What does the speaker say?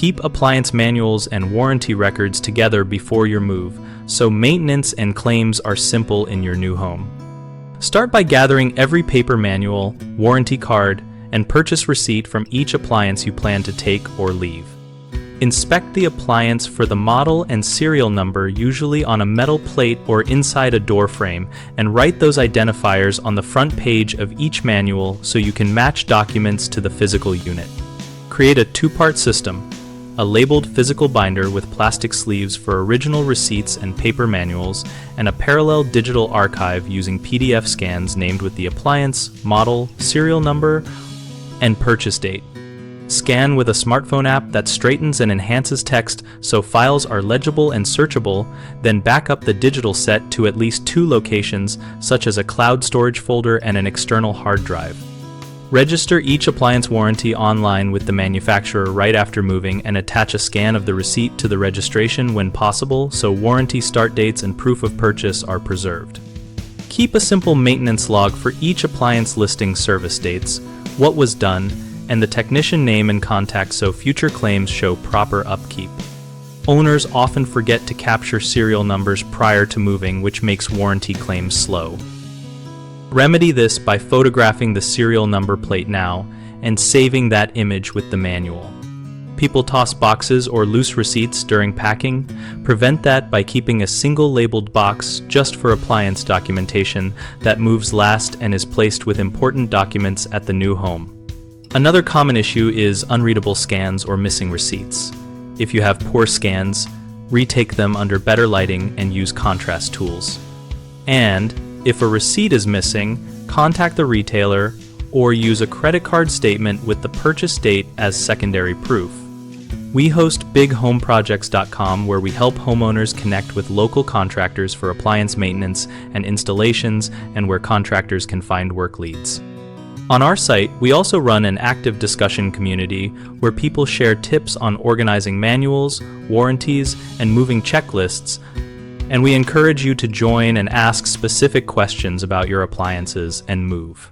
Keep appliance manuals and warranty records together before your move, so maintenance and claims are simple in your new home. Start by gathering every paper manual, warranty card, and purchase receipt from each appliance you plan to take or leave. Inspect the appliance for the model and serial number, usually on a metal plate or inside a door frame, and write those identifiers on the front page of each manual so you can match documents to the physical unit. Create a two-part system: a labeled physical binder with plastic sleeves for original receipts and paper manuals, and a parallel digital archive using PDF scans named with the appliance, model, serial number, and purchase date. Scan with a smartphone app that straightens and enhances text so files are legible and searchable, then back up the digital set to at least 2 locations, such as a cloud storage folder and an external hard drive. Register each appliance warranty online with the manufacturer right after moving, and attach a scan of the receipt to the registration when possible so warranty start dates and proof of purchase are preserved. Keep a simple maintenance log for each appliance listing service dates, what was done, and the technician name and contact so future claims show proper upkeep. Owners often forget to capture serial numbers prior to moving, which makes warranty claims slow. Remedy this by photographing the serial number plate now and saving that image with the manual. People toss boxes or loose receipts during packing. Prevent that by keeping a single labeled box just for appliance documentation that moves last and is placed with important documents at the new home. Another common issue is unreadable scans or missing receipts. If you have poor scans, retake them under better lighting and use contrast tools. And if a receipt is missing, contact the retailer or use a credit card statement with the purchase date as secondary proof. We host bighomeprojects.com, where we help homeowners connect with local contractors for appliance maintenance and installations, and where contractors can find work leads. On our site, we also run an active discussion community where people share tips on organizing manuals, warranties, and moving checklists, and we encourage you to join and ask specific questions about your appliances and move.